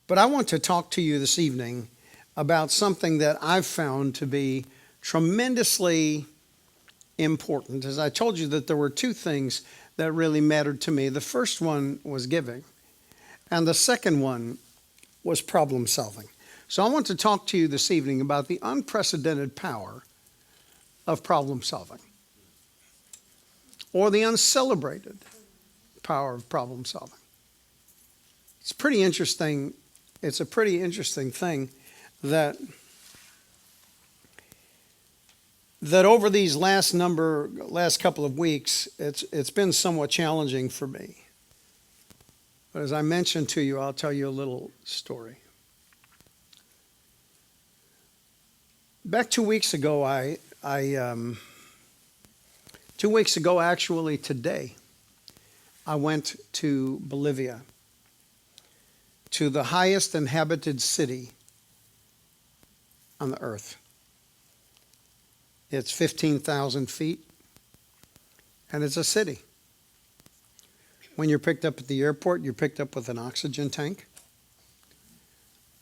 But I want to talk to you this evening about something that I've found to be tremendously important. As I told you that there were two things that really mattered to me. The first one was giving, and the second one was problem solving. So I want to talk to you this evening about the unprecedented power of problem solving, or the uncelebrated power of problem solving. It's pretty interesting. It's a pretty interesting thing that over these last couple of weeks, it's been somewhat challenging for me. But as I mentioned to you, I'll tell you a little story. Back 2 weeks ago, 2 weeks ago, actually today, I went to Bolivia, to the highest inhabited city on the earth. It's 15,000 feet, and it's a city. When you're picked up at the airport, you're picked up with an oxygen tank.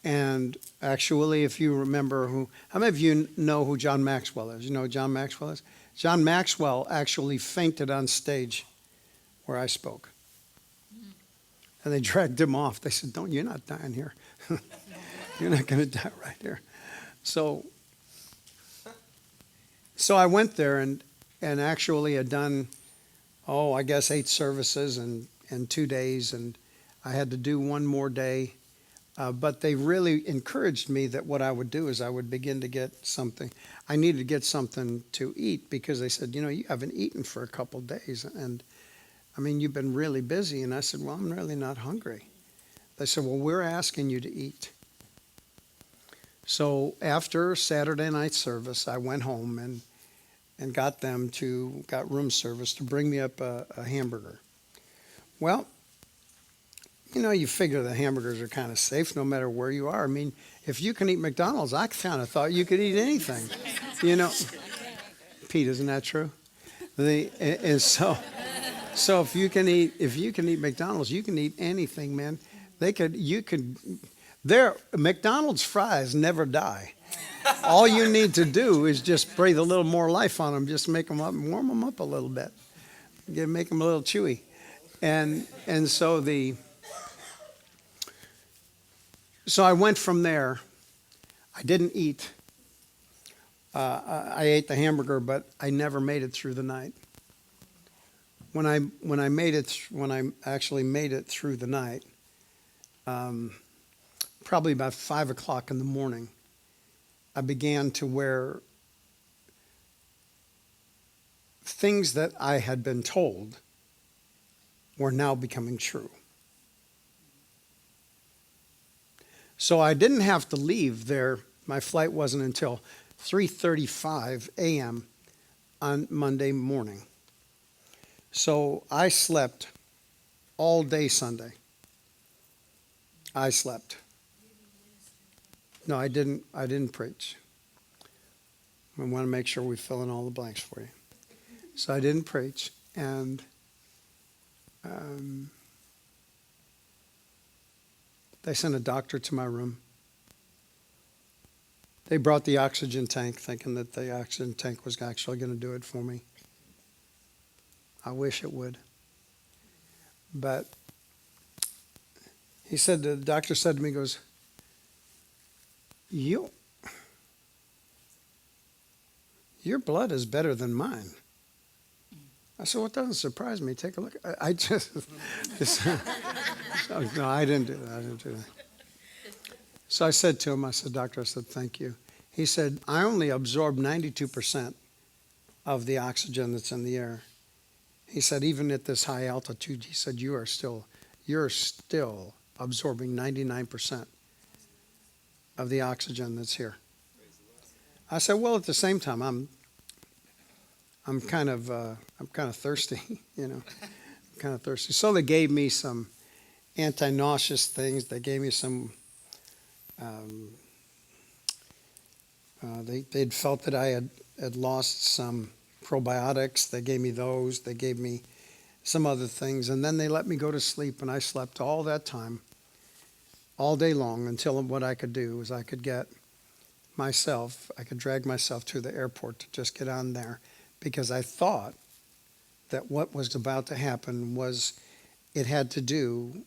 And actually, if you remember how many of you know who John Maxwell is? You know who John Maxwell is? John Maxwell actually fainted on stage where I spoke. And they dragged him off. They said, you're not dying here. You're not going to die right here. So I went there and actually had done, I guess 8 services in 2 days. And I had to do one more day. But they really encouraged me that what I would do is I would begin to get something. I needed to get something to eat because they said, you haven't eaten for a couple of days. And I mean, you've been really busy. And I said, well, I'm really not hungry. They said, well, we're asking you to eat. So after Saturday night service, I went home and got room service to bring me up a hamburger. Well, you figure the hamburgers are kind of safe no matter where you are. I mean, if you can eat McDonald's, I kind of thought you could eat anything. Pete, isn't that true? And so if you can eat McDonald's, you can eat anything, man. McDonald's fries never die. All you need to do is just breathe a little more life on them, just make them up and warm them up a little bit. Make them a little chewy. And so I went from there. I didn't eat. I ate the hamburger, but I never made it through the night. When I actually made it through the night, probably about 5 o'clock in the morning, I began to wear things that I had been told were now becoming true. So I didn't have to leave there. My flight wasn't until 3:35 a.m. on Monday morning. So I slept all day Sunday. I slept. No, I didn't preach. I want to make sure we fill in all the blanks for you. So I didn't preach. And they sent a doctor to my room. They brought the oxygen tank thinking that the oxygen tank was actually going to do it for me. I wish it would. But the doctor said to me, he goes, your blood is better than mine. I said, well, it doesn't surprise me. Take a look. No, I didn't do that. So I said to him, doctor, thank you. He said, I only absorb 92% of the oxygen that's in the air. He said, even at this high altitude, he said, you're still absorbing 99% of the oxygen that's here. I said, well, at the same time, I'm kind of thirsty, I'm kind of thirsty. So they gave me some anti-nauseous things. They gave me some. They'd felt that I had lost some probiotics. They gave me those. They gave me some other things, and then they let me go to sleep, and I slept all that time all day long until what I could do was I could drag myself to the airport to just get on there, because I thought that what was about to happen was it had to do,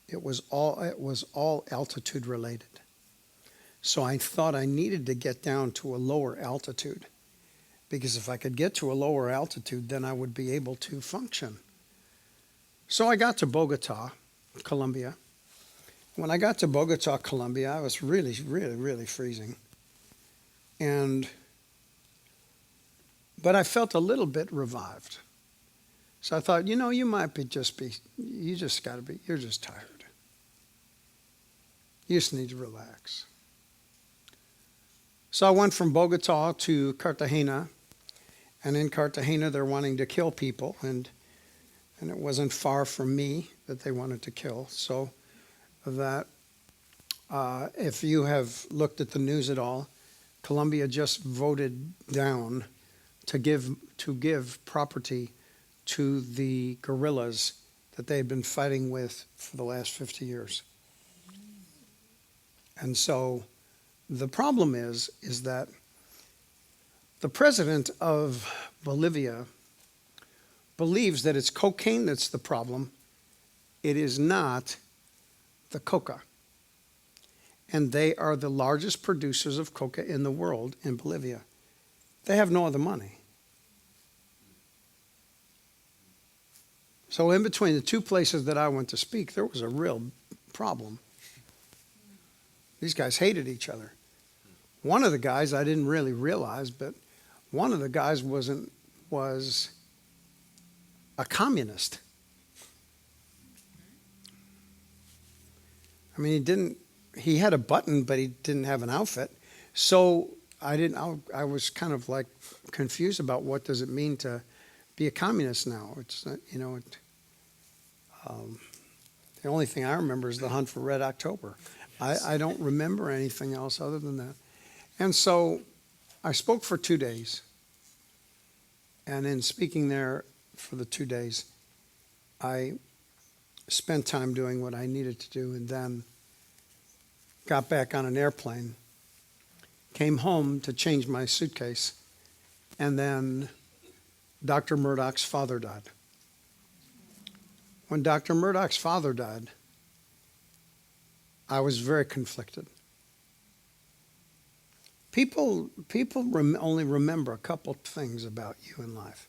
it was all altitude related. So I thought I needed to get down to a lower altitude, because if I could get to a lower altitude, then I would be able to function. So I got to Bogota, Colombia. When I got to Bogota, Colombia, I was really, really, really freezing. But I felt a little bit revived. So I thought, you might you're just tired. You just need to relax. So I went from Bogota to Cartagena, and in Cartagena they're wanting to kill people, and it wasn't far from me that they wanted to kill. So that if you have looked at the news at all, Colombia just voted down to give property to the guerrillas that they had been fighting with for the last 50 years. And so the problem is that the president of Bolivia believes that it's cocaine that's the problem. It is not the coca. And they are the largest producers of coca in the world in Bolivia. They have no other money. So in between the two places that I went to speak, there was a real problem. These guys hated each other. One of the guys, I didn't really realize, but one of the guys was a communist. I mean, he had a button, but he didn't have an outfit. So I was kind of like confused about what does it mean to be a communist now. It's not, the only thing I remember is the Hunt for Red October. I don't remember anything else other than that. And so I spoke for 2 days. And in speaking there for the 2 days, I spent time doing what I needed to do, and then got back on an airplane, came home to change my suitcase, and then Dr. Murdoch's father died. When Dr. Murdoch's father died, I was very conflicted. People only remember a couple things about you in life.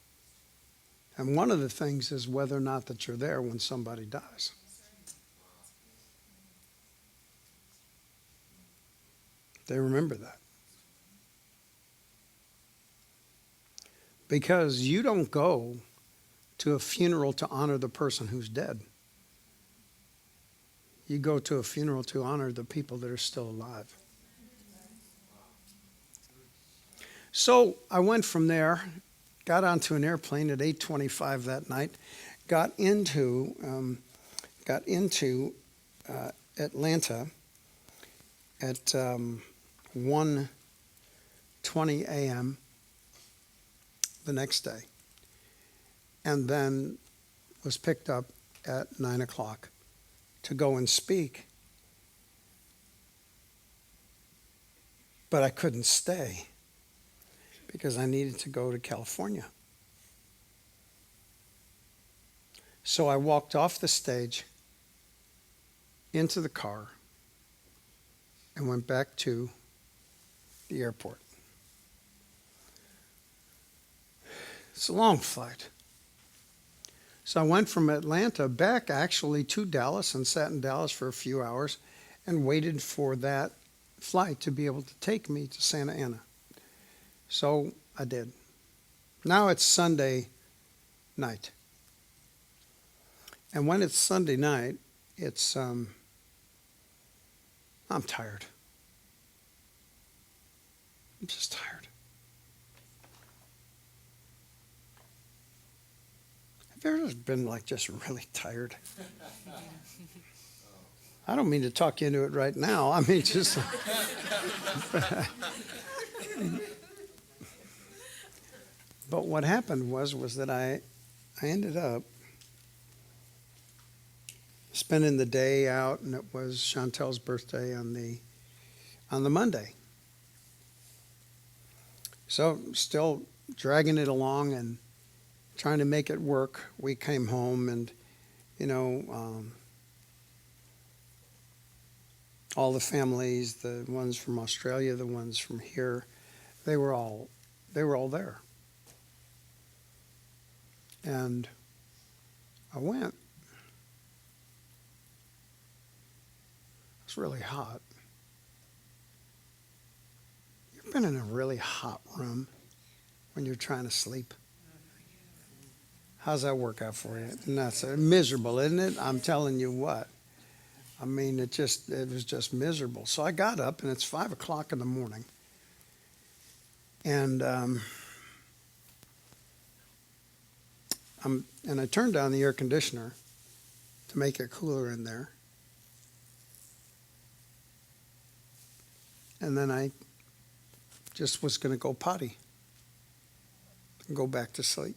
And one of the things is whether or not that you're there when somebody dies. They remember that. Because you don't go to a funeral to honor the person who's dead. You go to a funeral to honor the people that are still alive. So I went from there, got onto an airplane at 8:25 that night, got into Atlanta at 1:20 a.m. the next day, and then was picked up at 9 o'clock to go and speak. But I couldn't stay because I needed to go to California. So I walked off the stage into the car and went back to the airport. It's a long flight. So I went from Atlanta back actually to Dallas and sat in Dallas for a few hours and waited for that flight to be able to take me to Santa Ana. So I did. Now it's Sunday night. And when it's Sunday night, I'm tired. I'm just tired. Have you ever been like just really tired? I don't mean to talk you into it right now. I mean just But what happened was that I ended up spending the day out, and it was Chantel's birthday on the Monday. So still dragging it along and trying to make it work. We came home and, all the families, the ones from Australia, the ones from here, they were all there. And I went. It's really hot. You've been in a really hot room when you're trying to sleep. How's that work out for you? That's miserable, isn't it? I'm telling you what. I mean, it was just miserable. So I got up, and it's 5 o'clock in the morning. And I turned down the air conditioner to make it cooler in there. And then I just was going to go potty and go back to sleep.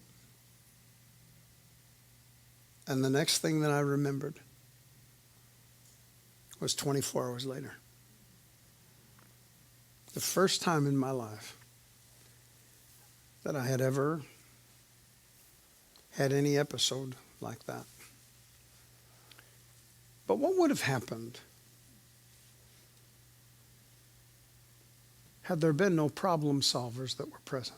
And the next thing that I remembered was 24 hours later. The first time in my life that I had ever had any episode like that. But what would have happened had there been no problem solvers that were present?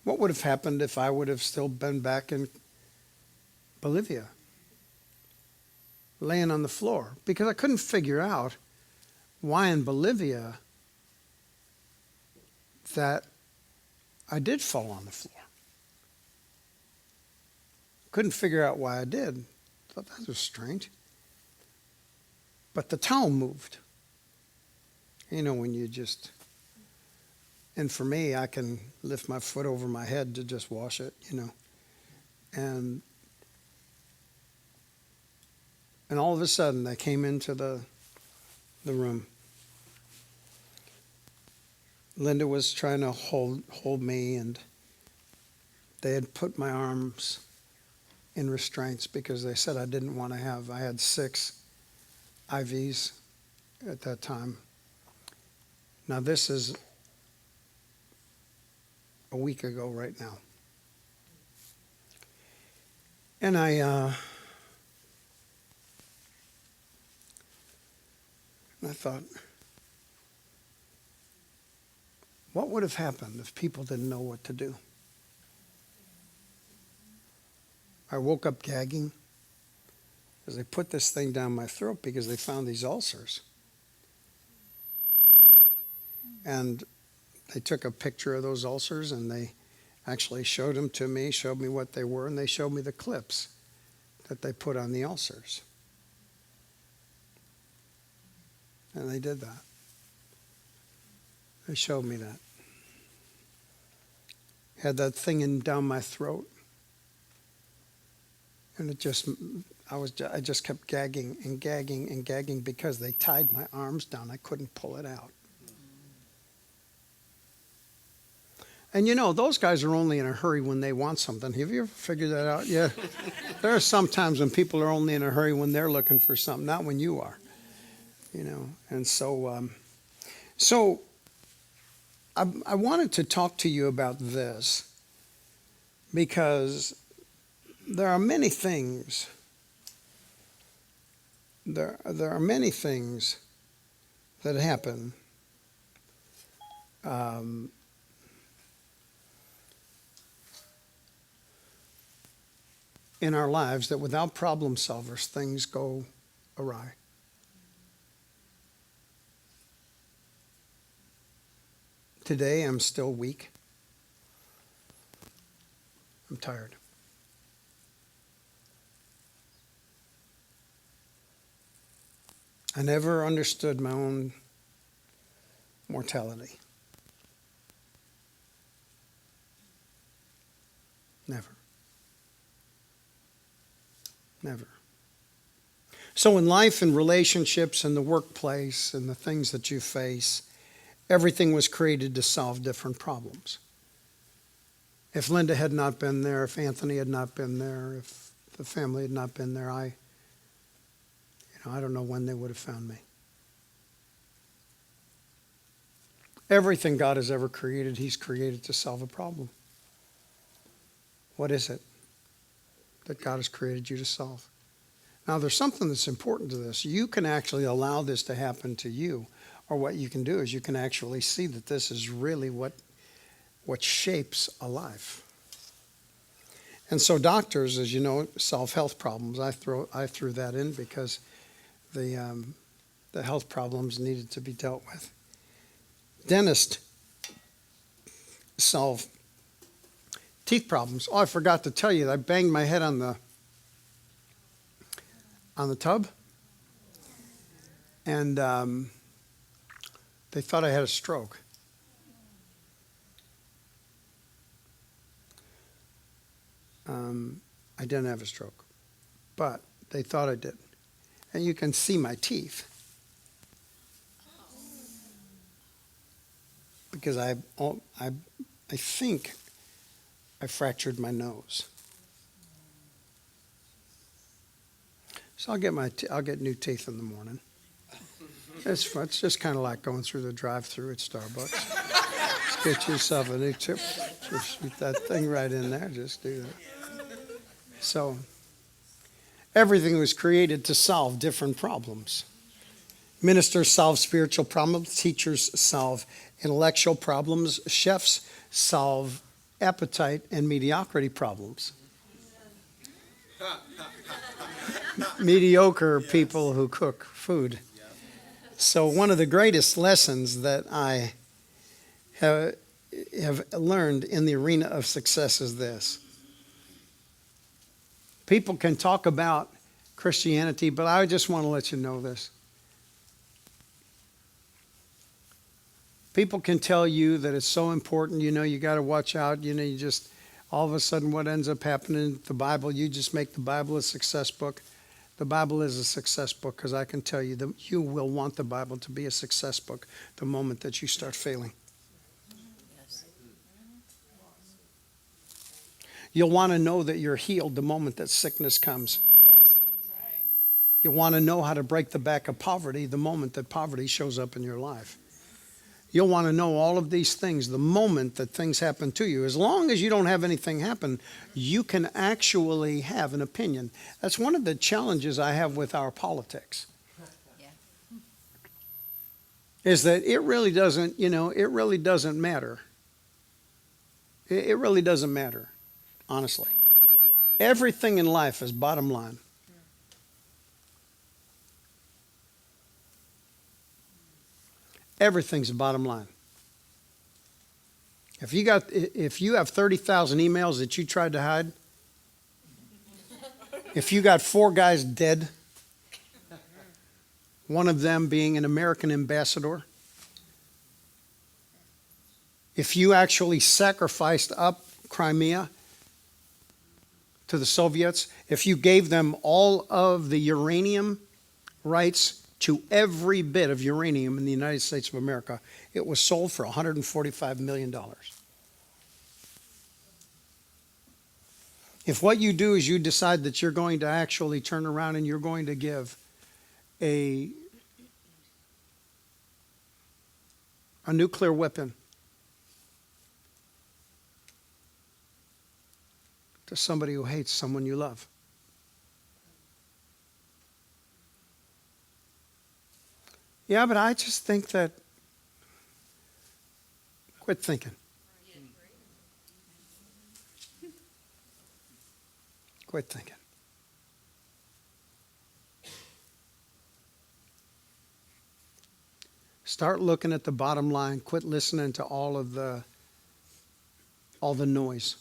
What would have happened if I would have still been back in Bolivia, laying on the floor? Because I couldn't figure out why in Bolivia that I did fall on the floor. Couldn't figure out why I did. Thought that was strange. But the towel moved. When you just... And for me, I can lift my foot over my head to just wash it, And all of a sudden, they came into the room. Linda was trying to hold me, and they had put my arms in restraints because they said I didn't want to have. I had 6 IVs at that time. Now, this is a week ago right now. And I thought, what would have happened if people didn't know what to do? I woke up gagging as they put this thing down my throat because they found these ulcers. And they took a picture of those ulcers, and they actually showed them to me, showed me what they were, and they showed me the clips that they put on the ulcers. And they did that. They showed me that. Had that thing down my throat, and I just kept gagging and gagging and gagging because they tied my arms down. I couldn't pull it out. And those guys are only in a hurry when they want something. Have you ever figured that out? Yeah. There are some times when people are only in a hurry when they're looking for something, not when you are. And so I wanted to talk to you about this because there are many things. There are many things that happen in our lives that without problem solvers, things go awry. Today, I'm still weak. I'm tired. I never understood my own mortality. Never. Never. So in life and relationships and the workplace and the things that you face, everything was created to solve different problems. If Linda had not been there, if Anthony had not been there, if the family had not been there, I don't know when they would have found me. Everything God has ever created, He's created to solve a problem. What is it that God has created you to solve? Now, there's something that's important to this. You can actually allow this to happen to you, or what you can do is you can actually see that this is really what shapes a life. And so doctors, as you know, solve health problems. I threw that in because the health problems needed to be dealt with. Dentists solve teeth problems. Oh, I forgot to tell you, I banged my head on the tub, and they thought I had a stroke. I didn't have a stroke, but they thought I did. And you can see my teeth because I think I fractured my nose. So I'll get new teeth in the morning. It's just kind of like going through the drive-thru at Starbucks. Just get yourself a new chip. Just shoot that thing right in there. Just do that. So everything was created to solve different problems. Ministers solve spiritual problems. Teachers solve intellectual problems. Chefs solve appetite and mediocrity problems. Mediocre people who cook food. So one of the greatest lessons that I have learned in the arena of success is this. People can talk about Christianity, but I just want to let you know this. People can tell you that it's so important, you got to watch out, you just, all of a sudden what ends up happening, the Bible, you just make the Bible a success book. The Bible is a success book because I can tell you that you will want the Bible to be a success book the moment that you start failing. Yes. You'll want to know that you're healed the moment that sickness comes. Yes. You want to know how to break the back of poverty the moment that poverty shows up in your life. You'll want to know all of these things the moment that things happen to you. As long as you don't have anything happen, you can actually have an opinion. That's one of the challenges I have with our politics. Yeah. Is that it really doesn't, it really doesn't matter. It really doesn't matter, honestly. Everything in life is bottom line. Everything's the bottom line. If you have 30,000 emails that you tried to hide, if you got 4 guys dead, one of them being an American ambassador, if you actually sacrificed up Crimea to the Soviets, if you gave them all of the uranium rights to every bit of uranium in the United States of America, it was sold for $145 million. If what you do is you decide that you're going to actually turn around and you're going to give a nuclear weapon to somebody who hates someone you love, yeah, but I just think that, quit thinking. Quit thinking. Start looking at the bottom line. Quit listening to all the noise.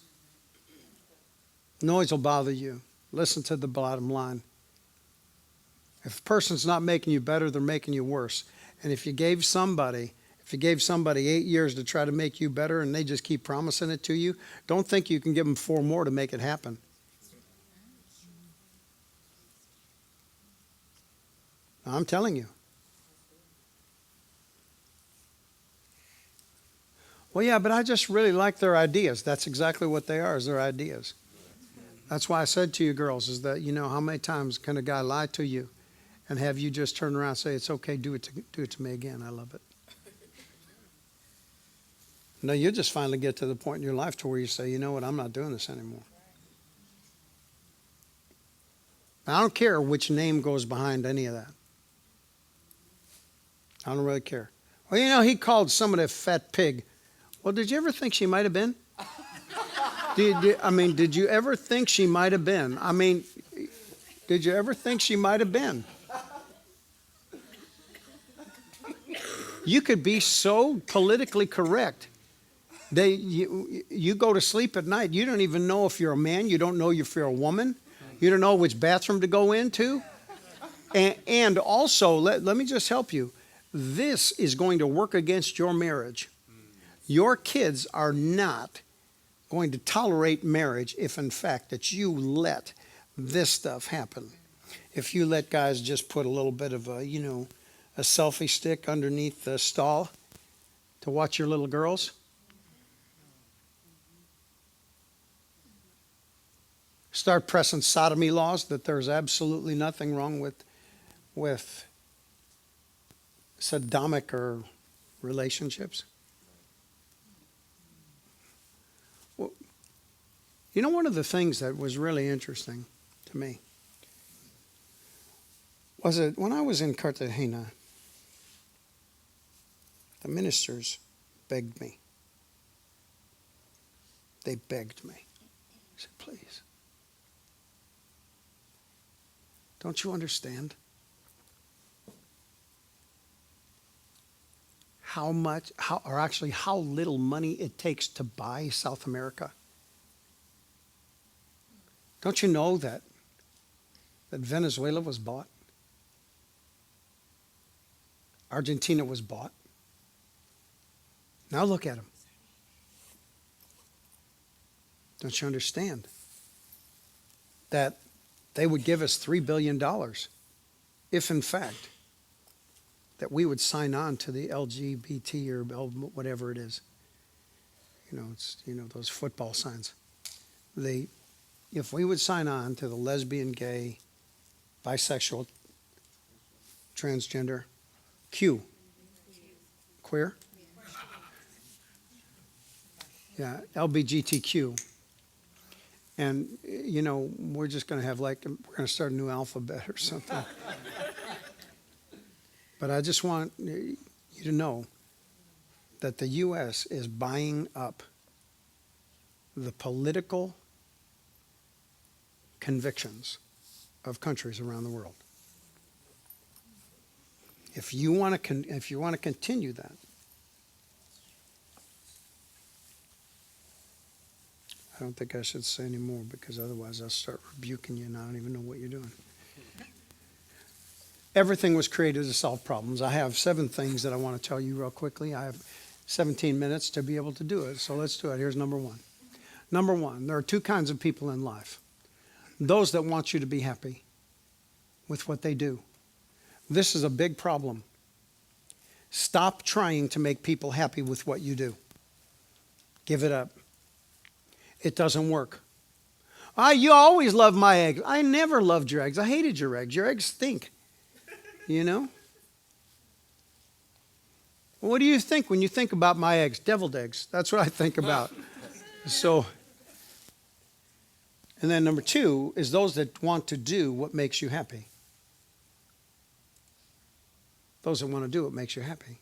Noise will bother you. Listen to the bottom line. If a person's not making you better, they're making you worse. And if you gave somebody 8 years to try to make you better and they just keep promising it to you, don't think you can give them 4 more to make it happen. I'm telling you. Well, yeah, but I just really like their ideas. That's exactly what they are, is their ideas. That's why I said to you girls, is that, how many times can a guy lie to you and have you just turn around and say, it's okay, do it to me again. I love it. No, you'll just finally get to the point in your life to where you say, you know what, I'm not doing this anymore. I don't care which name goes behind any of that. I don't really care. Well, he called somebody a fat pig. Well, did you ever think she might have been? Did you ever think she might have been? Did you ever think she might have been? You could be so politically correct. You go to sleep at night. You don't even know if you're a man. You don't know if you're a woman. You don't know which bathroom to go into. And also, let me just help you. This is going to work against your marriage. Your kids are not going to tolerate marriage if, in fact, that you let this stuff happen. If you let guys just put a little bit of a selfie stick underneath the stall to watch your little girls. Start pressing sodomy laws that there's absolutely nothing wrong with sodomic or relationships. Well, one of the things that was really interesting to me was that when I was in Cartagena, the ministers begged me. They begged me. I said, please. Don't you understand how little money it takes to buy South America? Don't you know that Venezuela was bought? Argentina was bought. Now look at them. Don't you understand that they would give us $3 billion if, in fact, that we would sign on to the LGBT or whatever it is. It's those football signs. If we would sign on to the lesbian, gay, bisexual, transgender, queer, yeah, LBGTQ. And, we're just going to have we're going to start a new alphabet or something. But I just want you to know that the U.S. is buying up the political convictions of countries around the world. If you want to continue that, I don't think I should say any more because otherwise I'll start rebuking you and I don't even know what you're doing. Everything was created to solve problems. I have 7 things that I want to tell you real quickly. I have 17 minutes to be able to do it, so let's do it. Here's number 1. Number 1, there are 2 kinds of people in life. Those that want you to be happy with what they do. This is a big problem. Stop trying to make people happy with what you do. Give it up. It doesn't work. You always loved my eggs. I never loved your eggs. I hated your eggs. Your eggs stink. What do you think when you think about my eggs? Deviled eggs. That's what I think about. So, and then number 2 is those that want to do what makes you happy. Those that want to do what makes you happy.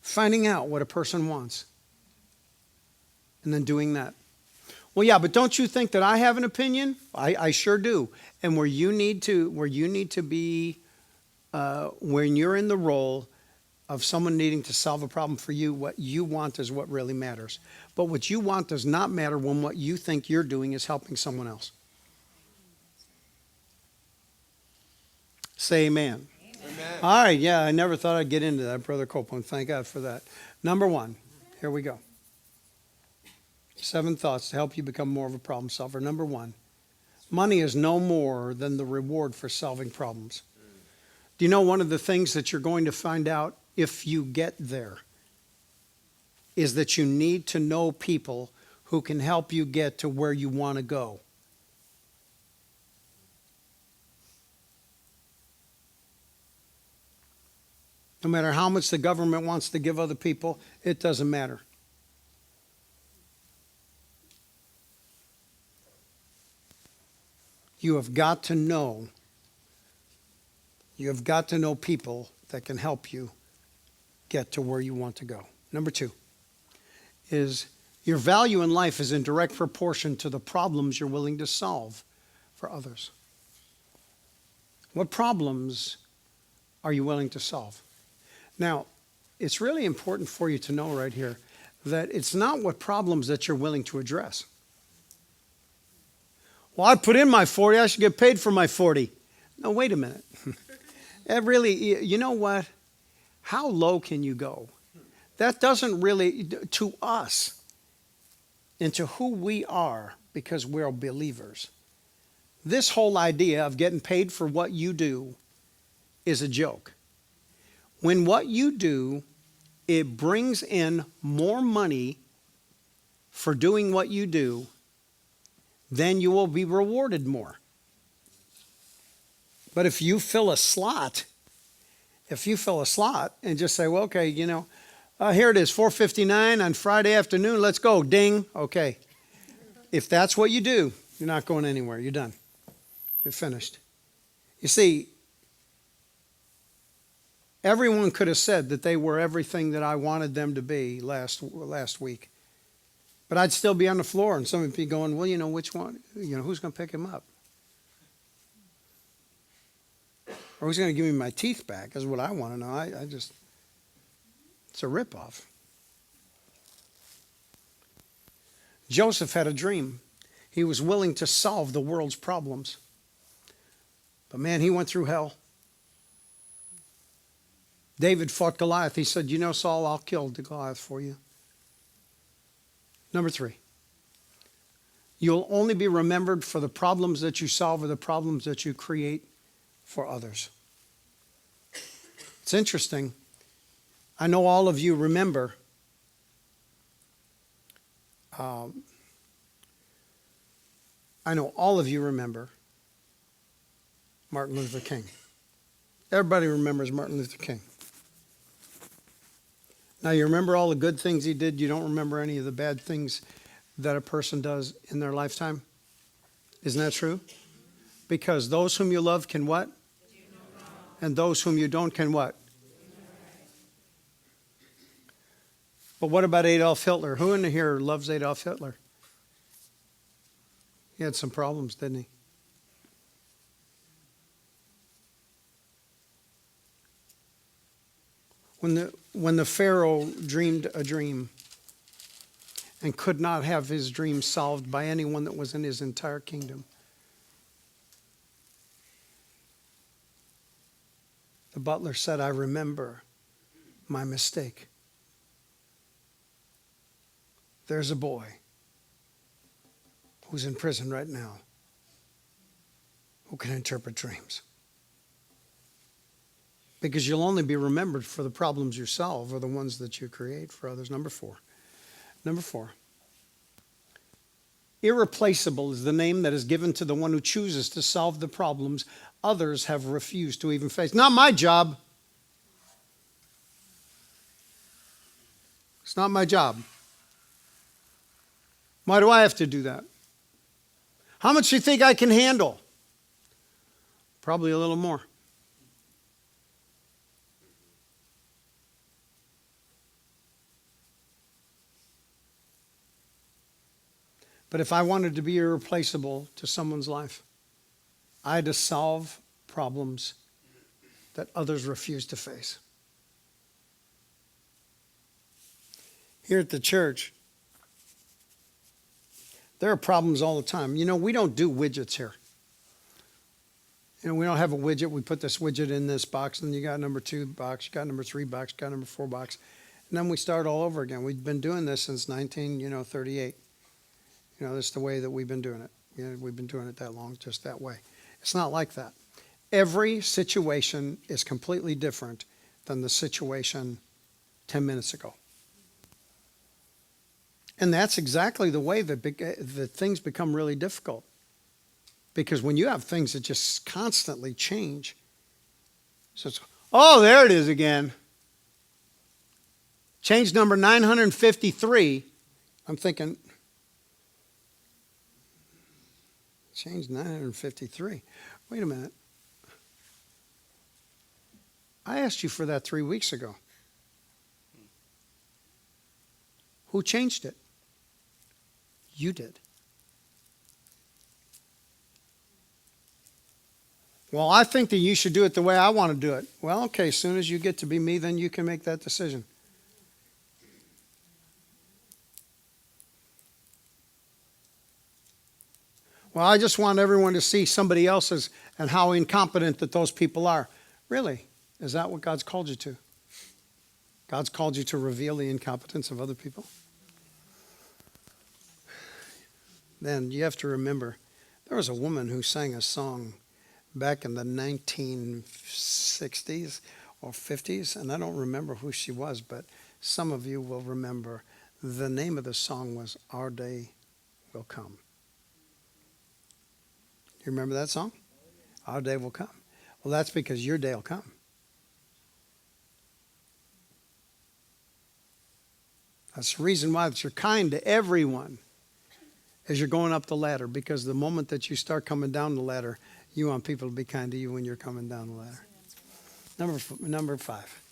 Finding out what a person wants. And then doing that. Well, yeah, but don't you think that I have an opinion? I sure do. And where you need to be, when you're in the role of someone needing to solve a problem for you, what you want is what really matters. But what you want does not matter when what you think you're doing is helping someone else. Say amen. Amen. All right, yeah, I never thought I'd get into that, Brother Copeland. Thank God for that. Number 1, here we go. 7 thoughts to help you become more of a problem solver. Number 1, money is no more than the reward for solving problems. Do you know one of the things that you're going to find out if you get there is that you need to know people who can help you get to where you want to go. No matter how much the government wants to give other people, it doesn't matter. You have got to know people that can help you get to where you want to go. Number 2 is your value in life is in direct proportion to the problems you're willing to solve for others. What problems are you willing to solve? Now, it's really important for you to know right here that it's not what problems that you're willing to address. Well, I put in my 40, I should get paid for my 40. No, wait a minute. That really, you know what? How low can you go? That doesn't really, to us, into who we are because we're believers. This whole idea of getting paid for what you do is a joke. When what you do, it brings in more money for doing what you do, then you will be rewarded more. But if you fill a slot and just say, well, okay, here it is, $4.59 on Friday afternoon, let's go, ding, okay. If that's what you do, you're not going anywhere, you're done. You're finished. You see, everyone could have said that they were everything that I wanted them to be last week. But I'd still be on the floor and some would be going, well, which one? Who's going to pick him up? Or who's going to give me my teeth back is what I want to know. It's a ripoff. Joseph had a dream. He was willing to solve the world's problems. But man, he went through hell. David fought Goliath. He said, Saul, I'll kill the Goliath for you. Number 3, you'll only be remembered for the problems that you solve or the problems that you create for others. It's interesting. I know all of you remember Martin Luther King. Everybody remembers Martin Luther King. Now, you remember all the good things he did. You don't remember any of the bad things that a person does in their lifetime. Isn't that true? Because those whom you love can what? And those whom you don't can what? But what about Adolf Hitler? Who in here loves Adolf Hitler? He had some problems, didn't he? When the Pharaoh dreamed a dream and could not have his dream solved by anyone that was in his entire kingdom, the butler said, I remember my mistake. There's a boy who's in prison right now who can interpret dreams. Because you'll only be remembered for the problems you solve or the ones that you create for others. Number 4. Irreplaceable is the name that is given to the one who chooses to solve the problems others have refused to even face. Not my job. It's not my job. Why do I have to do that? How much do you think I can handle? Probably a little more. But if I wanted to be irreplaceable to someone's life, I had to solve problems that others refuse to face. Here at the church, there are problems all the time. We don't do widgets here. We don't have a widget. We put this widget in this box, and you got number 2 box, you got number 3 box, you got number 4 box. And then we start all over again. We've been doing this since 1938. That's the way that we've been doing it. We've been doing it that long, just that way. It's not like that. Every situation is completely different than the situation 10 minutes ago. And that's exactly the way that things become really difficult. Because when you have things that just constantly change, so it's, oh, there it is again. Change number 953. I'm thinking, change 953. Wait a minute. I asked you for that 3 weeks ago. Who changed it? You did. Well, I think that you should do it the way I want to do it. Well, okay, as soon as you get to be me, then you can make that decision. Well, I just want everyone to see somebody else's and how incompetent that those people are. Really? Is that what God's called you to? God's called you to reveal the incompetence of other people? Then you have to remember, there was a woman who sang a song back in the 1960s or 50s, and I don't remember who she was, but some of you will remember. The name of the song was Our Day Will Come. You remember that song? Our day will come. Well, that's because your day will come. That's the reason why you're kind to everyone as you're going up the ladder, because the moment that you start coming down the ladder, you want people to be kind to you when you're coming down the ladder. Number 5.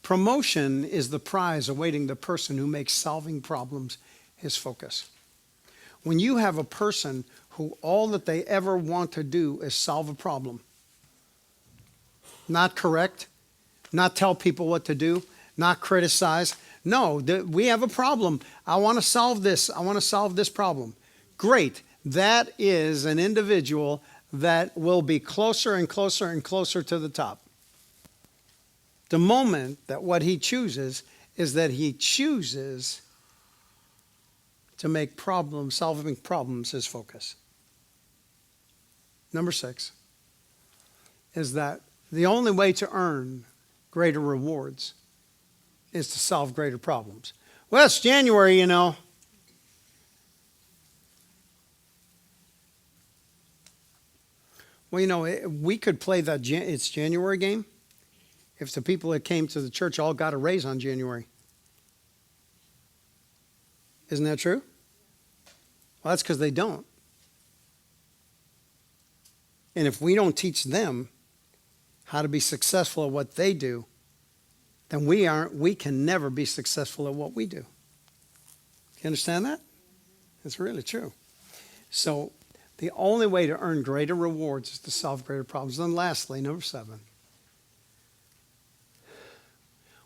Promotion is the prize awaiting the person who makes solving problems his focus. When you have a person who all that they ever want to do is solve a problem, not correct, not tell people what to do, not criticize. No, we have a problem. I want to solve this. I want to solve this problem. Great. That is an individual that will be closer and closer and closer to the top. The moment that what he chooses is that he chooses to make solving problems his focus. Number 6 is that the only way to earn greater rewards is to solve greater problems. Well, it's January, you know. Well, you know, we could play that It's January game if the people that came to the church all got a raise on January. Isn't that true? Well, that's because they don't. And if we don't teach them how to be successful at what they do, then we can never be successful at what we do. You understand that? It's really true. So the only way to earn greater rewards is to solve greater problems. And lastly, number 7,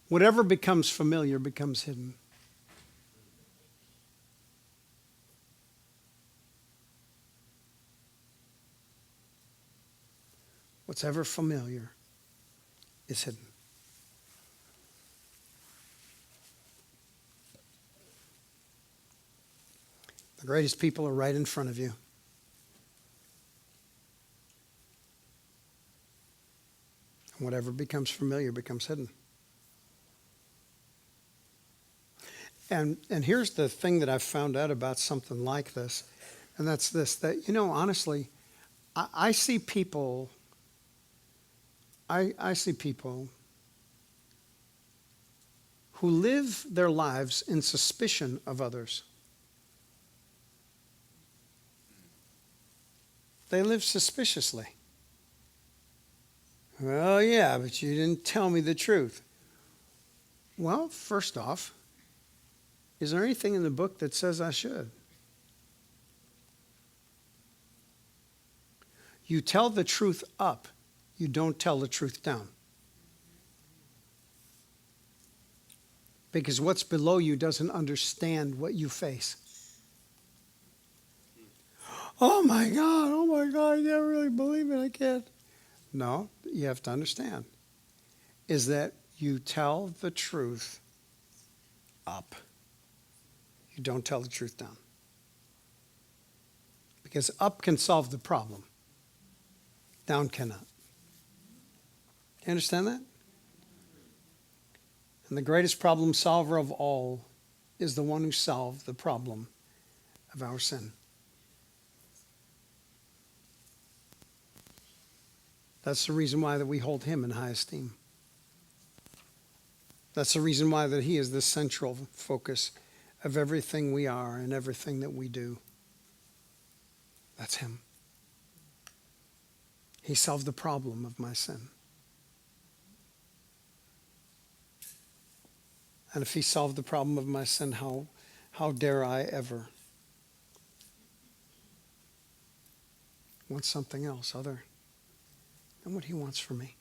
whatever becomes familiar becomes hidden. What's ever familiar is hidden. The greatest people are right in front of you. And whatever becomes familiar becomes hidden. And here's the thing that I've found out about something like this, and that's this, that, you know, honestly, I see people who live their lives in suspicion of others. They live suspiciously. Well, yeah, but you didn't tell me the truth. Well, first off, is there anything in the book that says I should? You tell the truth up. You don't tell the truth down. Because what's below you doesn't understand what you face. Oh my God, I can't really believe it, I can't. No, you have to understand, is that you tell the truth up. You don't tell the truth down. Because up can solve the problem. Down cannot. You understand that? And the greatest problem solver of all is the one who solved the problem of our sin. That's the reason why that we hold him in high esteem. That's the reason why that he is the central focus of everything we are and everything that we do. That's him. He solved the problem of my sin. And if he solved the problem of my sin, how dare I ever want something else other than what he wants for me?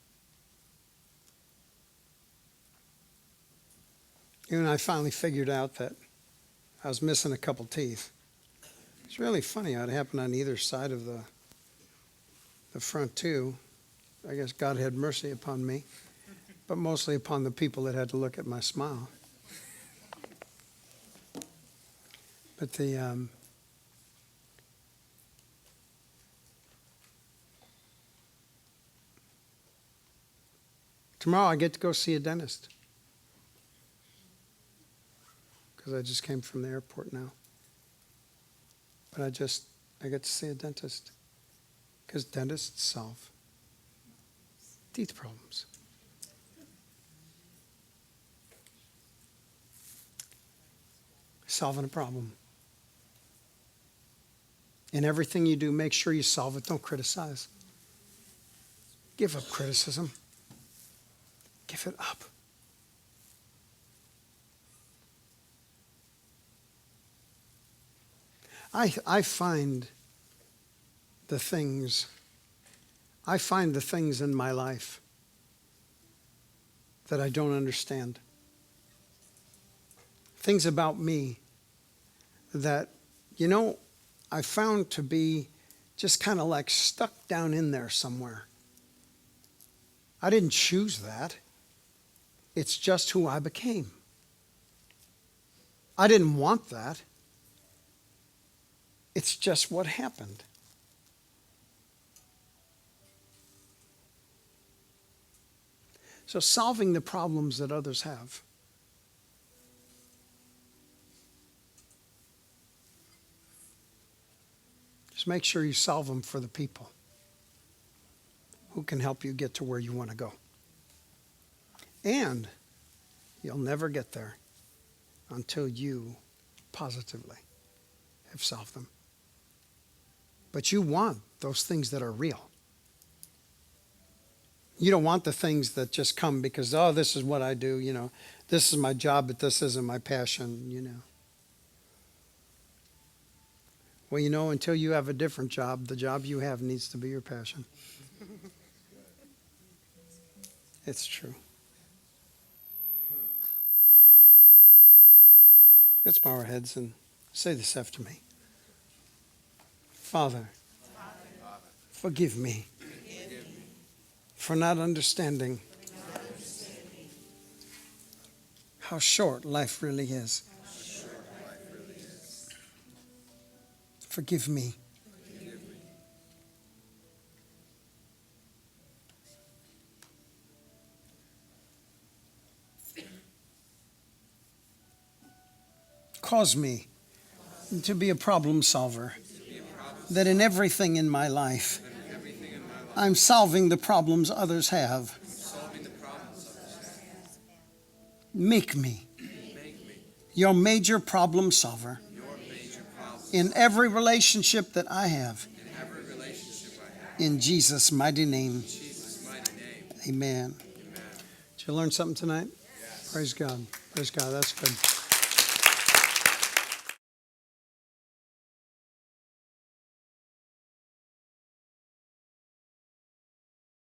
You know, I finally figured out that I was missing a couple teeth. It's really funny how it happened on either side of the front too. I guess God had mercy upon me, but mostly upon the people that had to look at my smile. But tomorrow I get to go see a dentist because I just came from the airport now. But I get to see a dentist because dentists solve teeth problems. Solving a problem. In everything you do, make sure you solve it. Don't criticize. Give up criticism. Give it up. I find the things in my life that I don't understand. Things about me that, I found to be just kind of like stuck down in there somewhere. I didn't choose that. It's just who I became. I didn't want that. It's just what happened. So solving the problems that others have. Just make sure you solve them for the people who can help you get to where you want to go. And you'll never get there until you positively have solved them. But you want those things that are real. You don't want the things that just come because, this is what I do, this is my job, but this isn't my passion, Well, until you have a different job, the job you have needs to be your passion. It's true. Let's bow our heads and say this after me. Father, forgive me for not understanding how short life really is. Forgive me. Cause me to be a problem solver. That in everything in my life, I'm solving the problems others have. Make me your major problem solver in every relationship that I have. In Jesus' mighty name. Amen. Did you learn something tonight? Praise God. Praise God. That's good.